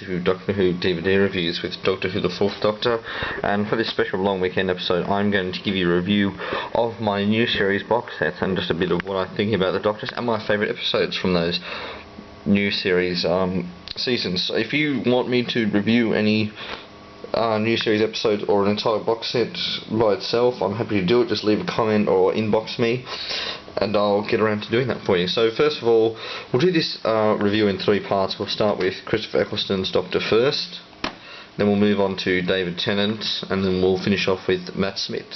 to Doctor Who DVD reviews with Doctor Who the Fourth Doctor, and for this special long weekend episode I'm going to give you a review of my new series box sets and just a bit of what I think about the Doctors and my favourite episodes from those new series seasons. So if you want me to review any new series episodes or an entire box set by itself, I'm happy to do it. Just leave a comment or inbox me and I'll get around to doing that for you. So first of all, we'll do this review in three parts. We'll start with Christopher Eccleston's Doctor first, then we'll move on to David Tennant, and then we'll finish off with Matt Smith,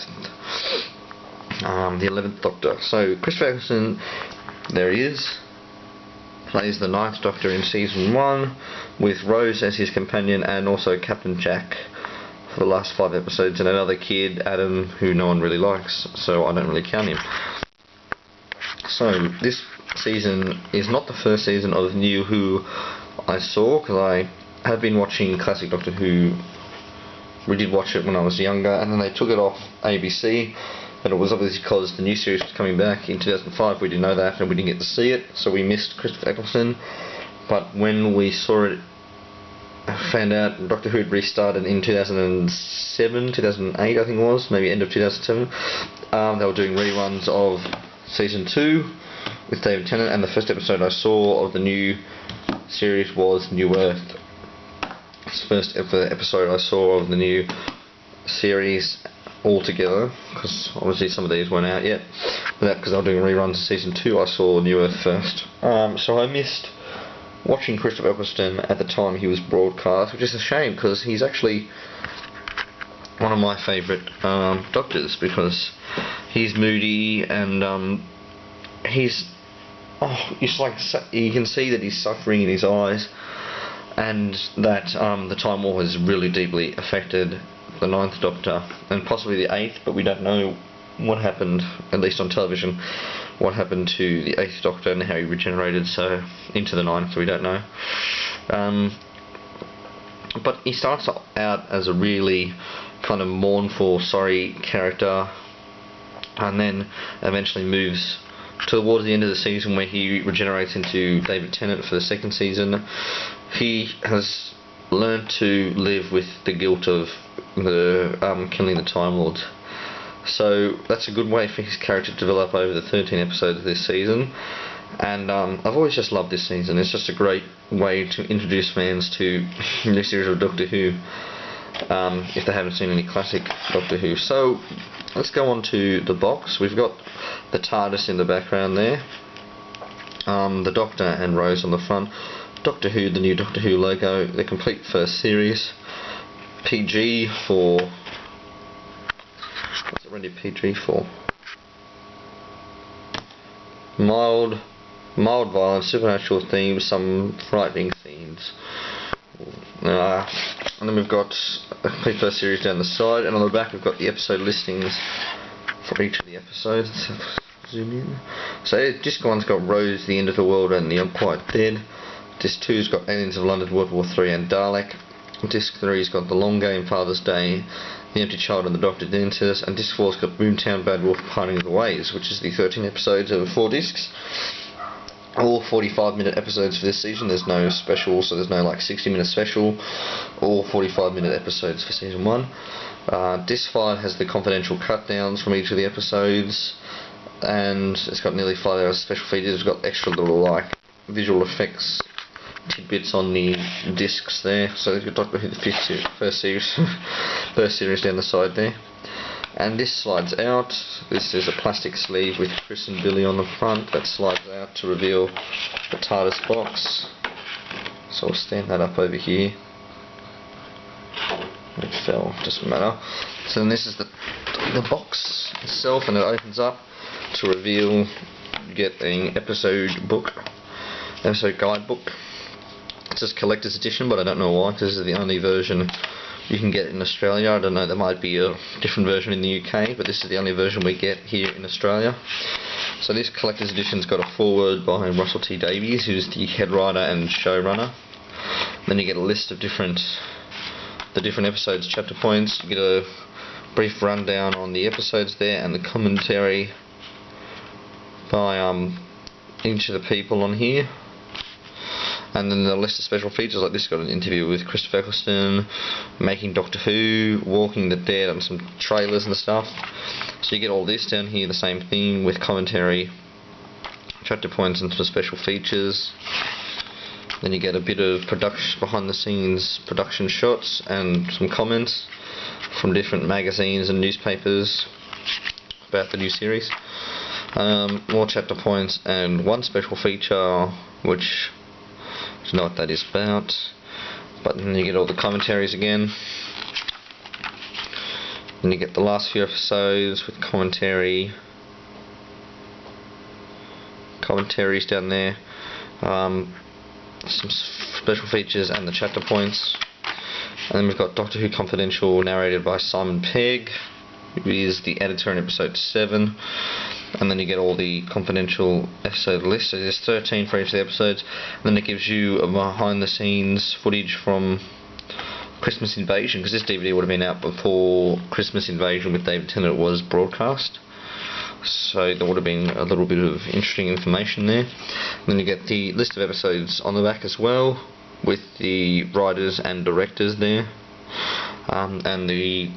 the 11th Doctor. So Christopher Eccleston, there he is, plays the 9th Doctor in Season 1 with Rose as his companion and also Captain Jack for the last 5 episodes, and another kid, Adam, who no one really likes, so I don't really count him. So this season is not the first season of New Who I saw, because I have been watching classic Doctor Who. We did watch it when I was younger, and then they took it off ABC, and it was obviously because the new series was coming back in 2005. We didn't know that, and we didn't get to see it, so we missed Christopher Eccleston. But when we saw it, I found out Doctor Who had restarted in 2007, 2008 I think it was, maybe end of 2007. They were doing reruns of Season 2 with David Tennant, and the first episode I saw of the new series was New Earth. It's the first ever episode I saw of the new series altogether, because obviously some of these weren't out yet, but because I was doing reruns of Season 2, I saw New Earth first. So I missed watching Christopher Eccleston at the time he was broadcast, which is a shame, because he's actually one of my favourite Doctors, because he's moody and he's you can see that he's suffering in his eyes, and that the Time War has really deeply affected the 9th Doctor and possibly the 8th, but we don't know what happened, at least on television, what happened to the 8th Doctor and how he regenerated so into the 9th, so we don't know. But he starts out as a really kind of mournful, sorry character, and then eventually moves towards the end of the season where he regenerates into David Tennant for the second season. He has learned to live with the guilt of the killing the Time Lords. So that's a good way for his character to develop over the 13 episodes of this season. And I've always just loved this season. It's just a great way to introduce fans to the series of Doctor Who, if they haven't seen any classic Doctor Who. So let's go on to the box. We've got the TARDIS in the background there, the Doctor and Rose on the front, Doctor Who, the new Doctor Who logo, the complete first series, PG for... what's it rated PG for? Mild violence, supernatural themes, some frightening scenes. And then we've got a complete first series down the side, and on the back we've got the episode listings for each of the episodes. Zoom in. So Disc 1's got Rose, the End of the World and the Unquiet Dead. Disc 2's got Aliens of London, World War 3 and Dalek. Disc 3's got The Long Game, Father's Day, The Empty Child and the Doctor Dentist. And Disc 4's got Boomtown, Bad Wolf, Parting of the Ways, which is the 13 episodes over 4 discs. All 45-minute episodes for this season. There's no special, so there's no like 60-minute special. All 45-minute episodes for Season 1. Disc 5 has the confidential cut downs from each of the episodes, and it's got nearly 5 hours of special features. It's got extra little like visual effects tidbits on the discs there. So you've got Doctor Who the first series down the side there. And this slides out. This is a plastic sleeve with Chris and Billy on the front that slides out to reveal the TARDIS box. So I'll stand that up over here. It fell, doesn't matter. So then this is the box itself, and it opens up to reveal, you get an episode guidebook. It says collector's edition, but I don't know why, because this is the only version you can get in Australia. I don't know, there might be a different version in the UK, but this is the only version we get here in Australia. So this collector's edition's got a foreword by Russell T Davies, who's the head writer and showrunner. Then you get a list of the different episodes, chapter points. You get a brief rundown on the episodes there, and the commentary by each of the people on here. And then the list of special features like this got an interview with Christopher Eccleston, Making Doctor Who, Walking the Dead, and some trailers and stuff. So you get all this down here, the same thing, with commentary, chapter points, and some special features. Then you get a bit of production, behind the scenes production shots and some comments from different magazines and newspapers about the new series. More chapter points and one special feature, which I don't know what that is about, but then you get all the commentaries again. Then you get the last few episodes with commentaries down there, some special features and the chapter points. And then we've got Doctor Who Confidential, narrated by Simon Pegg, who is the editor in episode 7. And then you get all the confidential episode list. So there's 13 for each of the episodes. And then it gives you a behind the scenes footage from Christmas Invasion, because this DVD would have been out before Christmas Invasion with David Tennant was broadcast. So there would have been a little bit of interesting information there. And then you get the list of episodes on the back as well, with the writers and directors there, and the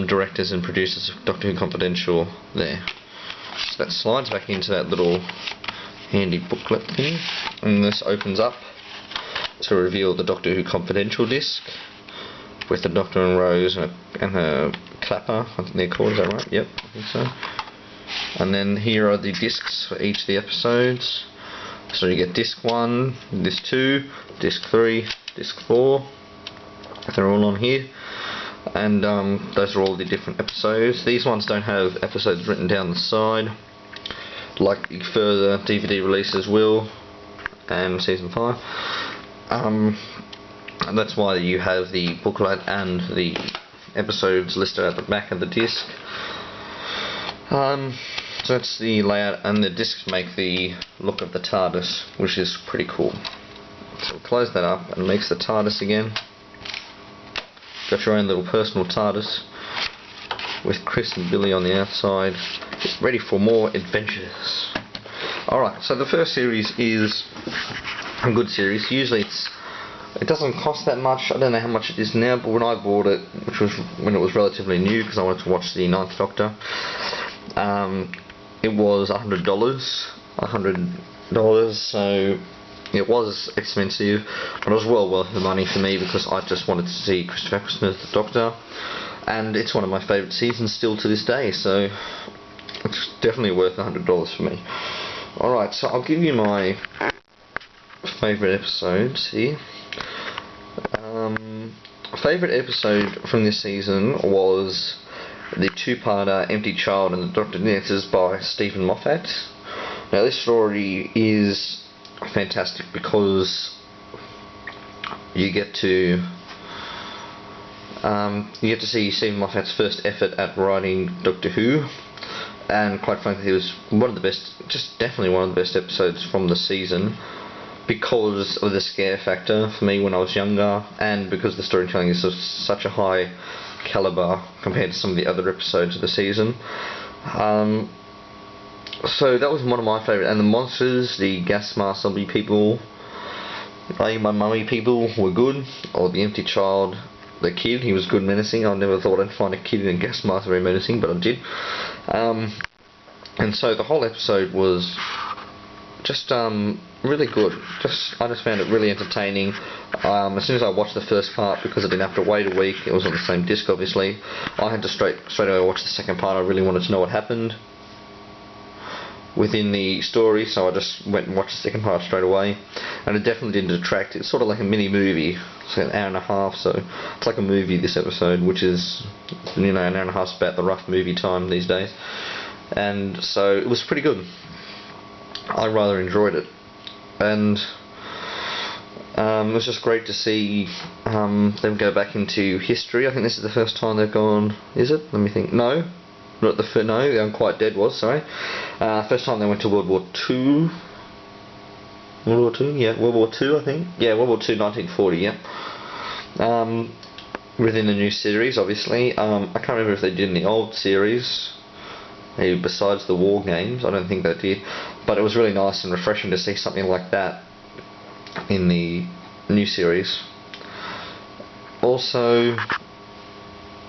directors and producers of Doctor Who Confidential there. So that slides back into that little handy booklet thing, and this opens up to reveal the Doctor Who Confidential disc with the Doctor and Rose and a clapper, I think they're called, is that right? Yep, I think so. And then here are the discs for each of the episodes. So you get disc 1, disc 2, disc 3, disc 4. They're all on here. And those are all the different episodes. These ones don't have episodes written down the side, like the further DVD releases will, and season 5. And that's why you have the booklet and the episodes listed at the back of the disc. So that's the layout, and the discs make the look of the TARDIS, which is pretty cool. So we'll close that up, and it makes the TARDIS again. Got your own little personal TARDIS with Chris and Billy on the outside, ready for more adventures. Alright, so the first series is a good series. Usually it doesn't cost that much. I don't know how much it is now, but when I bought it, which was when it was relatively new, because I wanted to watch the 9th Doctor, it was $100, so it was expensive, but it was well worth the money for me, because I just wanted to see Christopher Eccleston as the Doctor, and it's one of my favourite seasons still to this day, so it's definitely worth $100 for me. Alright, so I'll give you my favourite episodes here. Favourite episode from this season was the two-parter Empty Child and the Doctor Answers by Stephen Moffat. Now this story is fantastic because you get to see Stephen Moffat's first effort at writing Doctor Who, and quite frankly it was one of the best, just definitely one of the best episodes from the season, because of the scare factor for me when I was younger, and because the storytelling is of such a high caliber compared to some of the other episodes of the season. So that was one of my favourite, and the monsters, the gas mask zombie people, my mummy people were good, or the empty child, the kid, he was good menacing. I never thought I'd find a kid in a gas mask very menacing, but I did. And so the whole episode was just really good. I just found it really entertaining. As soon as I watched the first part, because I didn't have to wait a week, it was on the same disc obviously, I had to straight away watch the second part. I really wanted to know what happened within the story, so I just went and watched the second part straight away, and it definitely didn't detract. It's sort of like a mini movie. It's an hour and a half, so it's like a movie this episode, which is, you know, an hour and a half is about the rough movie time these days, and so it was pretty good. I rather enjoyed it, and it was just great to see them go back into history. I think this is the first time they've gone, is it? Let me think. No, not the first, no, the Unquiet Dead was, sorry. First time they went to World War II. World War II? Yeah, World War II I think. Yeah, World War II, 1940, yeah. Within the new series, obviously. I can't remember if they did in the old series, besides the war games. I don't think they did. But it was really nice and refreshing to see something like that in the new series. Also,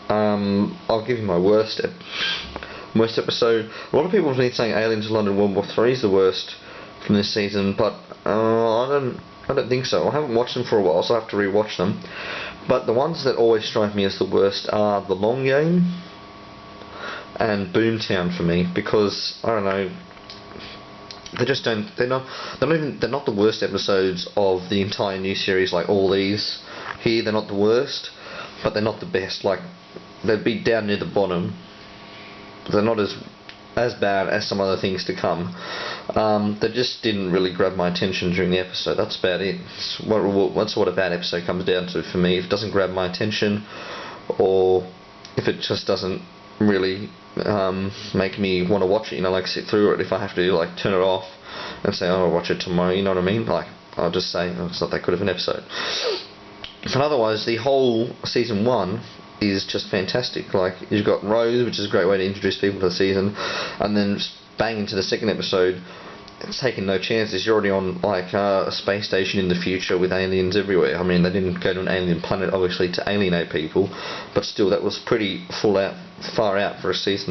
I'll give you my worst episode. A lot of people have been saying Aliens in London World War 3 is the worst from this season, but I don't think so. I haven't watched them for a while, so I have to rewatch them. But the ones that always strike me as the worst are The Long Game and Boomtown for me, because I don't know, they just don't. They're not the worst episodes of the entire new series. Like all these here, they're not the worst, but they're not the best. Like they'd be down near the bottom. They're not as bad as some other things to come. They just didn't really grab my attention during the episode. That's about it. That's what a bad episode comes down to for me. If it doesn't grab my attention, or if it just doesn't really make me want to watch it, like sit through it. If I have to like turn it off and say, oh, I'll watch it tomorrow, you know what I mean? Like I'll just say, oh, it's not that good of an episode. But otherwise, the whole season 1 is just fantastic. Like you've got Rose, which is a great way to introduce people to the season, and then bang into the second episode. It's taking no chances. You're already on like a space station in the future with aliens everywhere. I mean, they didn't go to an alien planet obviously to alienate people, but still that was pretty far out for a series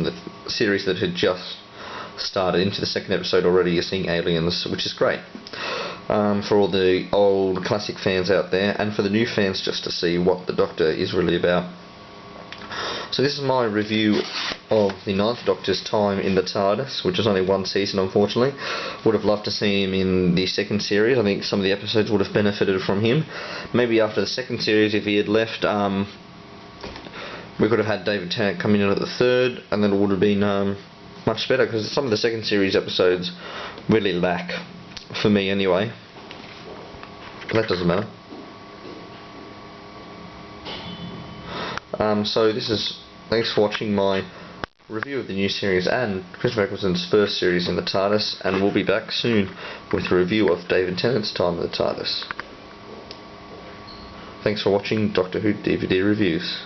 that had just started. Into the second episode already you're seeing aliens, which is great for all the old classic fans out there, and for the new fans just to see what the Doctor is really about. So this is my review of the Ninth Doctor's time in the TARDIS, which is only one season unfortunately. Would have loved to see him in the second series. I think some of the episodes would have benefited from him. Maybe after the second series, if he had left, we could have had David Tennant coming in at the third, and then it would have been much better, because some of the second series episodes really lack, for me anyway. But that doesn't matter. So thanks for watching my review of the new series and Chris Eccleston's first series in the TARDIS, and we'll be back soon with a review of David Tennant's time in the TARDIS. Thanks for watching Doctor Who DVD reviews.